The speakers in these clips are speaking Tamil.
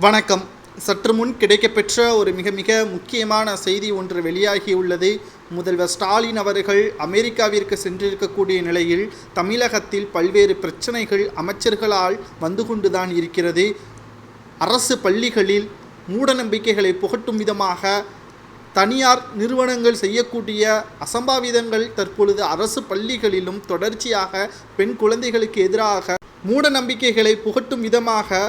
வணக்கம். சற்று முன் கிடைக்கப்பெற்ற ஒரு மிக மிக முக்கியமான செய்தி ஒன்று வெளியாகியுள்ளது. முதல்வர் ஸ்டாலின் அவர்கள் அமெரிக்காவிற்கு சென்றிருக்கக்கூடிய நிலையில் தமிழகத்தில் பல்வேறு பிரச்சனைகள் அமைச்சர்களால் வந்து கொண்டுதான் இருக்கிறது. அரசு பள்ளிகளில் மூடநம்பிக்கைகளை புகட்டும் விதமாக தனியார் நிறுவனங்கள் செய்யக்கூடிய அசம்பாவிதங்கள் தற்பொழுது அரசு பள்ளிகளிலும் தொடர்ச்சியாக பெண் குழந்தைகளுக்கு எதிராக மூடநம்பிக்கைகளை புகட்டும் விதமாக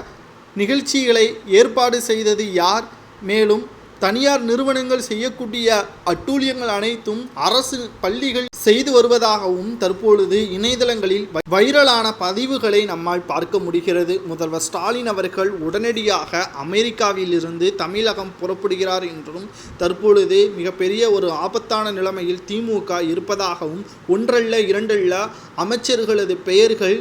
நிகழ்ச்சிகளை ஏற்பாடு செய்தது யார்? மேலும் தனியார் நிறுவனங்கள் செய்யக்கூடிய அட்டூழியங்கள் அனைத்தும் அரசு பள்ளிகள் செய்து வருவதாகவும் தற்பொழுது இணையதளங்களில் வைரலான பதிவுகளை நம்மால் பார்க்க முடிகிறது. முதல்வர் ஸ்டாலின் அவர்கள் உடனடியாக அமெரிக்காவிலிருந்து தமிழகம் புறப்படுகிறார் என்றும் தற்பொழுது மிகப்பெரிய ஒரு ஆபத்தான நிலைமையில் திமுக இருப்பதாகவும் ஒன்றல்ல இரண்டல்ல அமைச்சர்களது பெயர்கள்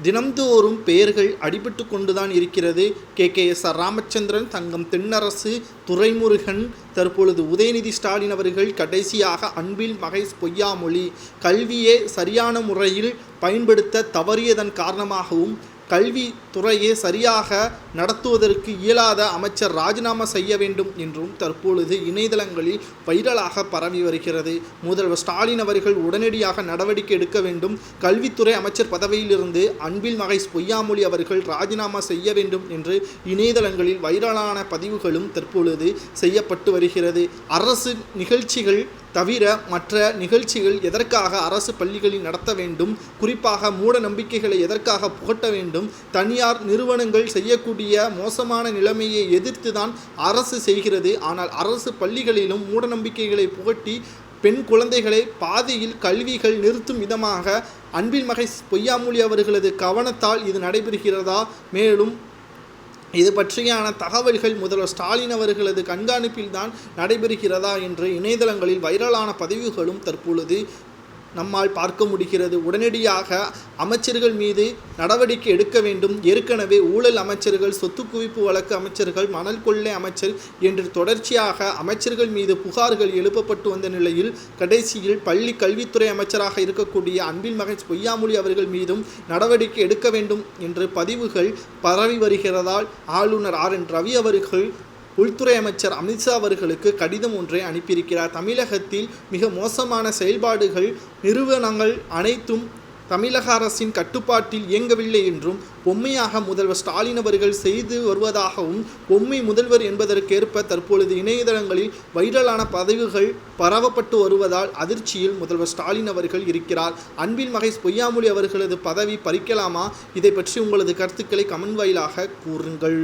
தினம்தோறும் பெயர்கள் அடிபட்டு கொண்டுதான் இருக்கிறது. KKS ராமச்சந்திரன், தங்கம் தென்னரசு, துரைமுருகன், தற்பொழுது உதயநிதி ஸ்டாலின் அவர்கள், கடைசியாக அன்பில் மகேஷ் பொய்யாமொழி கல்வியை சரியான முறையில் பயன்படுத்த தவறியதன் காரணமாகவும் கல்வித்துறையை சரியாக நடத்துவதற்கு இயலாத அமைச்சர் ராஜினாமா செய்ய வேண்டும் என்றும் தற்பொழுது இணையதளங்களில் வைரலாக பரவி வருகிறது. முதல்வர் ஸ்டாலின் அவர்கள் உடனடியாக நடவடிக்கை எடுக்க வேண்டும், கல்வித்துறை அமைச்சர் பதவியிலிருந்து அன்பில் மகேஷ் பொய்யாமொழி அவர்கள் ராஜினாமா செய்ய வேண்டும் என்று இணையதளங்களில் வைரலான பதிவுகளும் தற்பொழுது செய்யப்பட்டு வருகிறது. அரசு நிகழ்ச்சிகள் தவிர மற்ற நிகழ்ச்சிகள் எதற்காக அரசு பள்ளிகளில் நடத்த வேண்டும்? குறிப்பாக மூட நம்பிக்கைகளை எதற்காக புகட்ட வேண்டும்? தனியார் நிறுவனங்கள் செய்யக்கூடிய மோசமான நிலைமையை எதிர்த்து தான் அரசு செய்கிறது. ஆனால் அரசு பள்ளிகளிலும் மூட நம்பிக்கைகளை புகட்டி பெண் குழந்தைகளை பாதியில் கல்விகள் நிறுத்தும் விதமாக அன்பில் மகேஷ் பொய்யாமொழி அவர்களது கவனத்தால் இது நடைபெறுகிறதா? மேலும் இது பற்றியான தகவல்கள் முதல்வர் ஸ்டாலின் அவர்களது கண்காணிப்பில்தான் நடைபெறுகிறதா என்று இணையதளங்களில் வைரலான பதிவுகளும் தற்பொழுது நம்மால் பார்க்க முடிகிறது. உடனடியாக அமைச்சர்கள் மீது நடவடிக்கை எடுக்க வேண்டும். ஏற்கனவே ஊழல் அமைச்சர்கள், சொத்து குவிப்பு வழக்கு அமைச்சர்கள், மணல் கொள்ளை அமைச்சர் என்று தொடர்ச்சியாக அமைச்சர்கள் மீது புகார்கள் எழுப்பப்பட்டு வந்த நிலையில் கடைசியில் பள்ளி கல்வித்துறை அமைச்சராக இருக்கக்கூடிய அன்பில் மகேஷ் பொய்யாமொழி அவர்கள் மீதும் நடவடிக்கை எடுக்க வேண்டும் என்று பதிவுகள் பரவி வருகிறதால் ஆளுநர் RN ரவி அவர்கள் உள்துறை அமைச்சர் அமித்ஷா அவர்களுக்கு கடிதம் ஒன்றை அனுப்பியிருக்கிறார். தமிழகத்தில் மிக மோசமான செயல்பாடுகள் நிறுவனங்கள் அனைத்தும் தமிழக அரசின் கட்டுப்பாட்டில் இயங்கவில்லை என்றும் பொம்மையாக முதல்வர் ஸ்டாலின் அவர்கள் செய்து வருவதாகவும் பொம்மை முதல்வர் என்பதற்கேற்ப தற்பொழுது இணையதளங்களில் வைரலான பதிவுகள் பரவப்பட்டு வருவதால் அதிர்ச்சியில் முதல்வர் ஸ்டாலின் அவர்கள் இருக்கிறார். அன்பில் மகேஷ் பொய்யாமொழி அவர்களது பதவி பறிக்கலாமா? இதை பற்றி உங்களது கருத்துக்களை கமெண்ட் வாயிலாக கூறுங்கள்.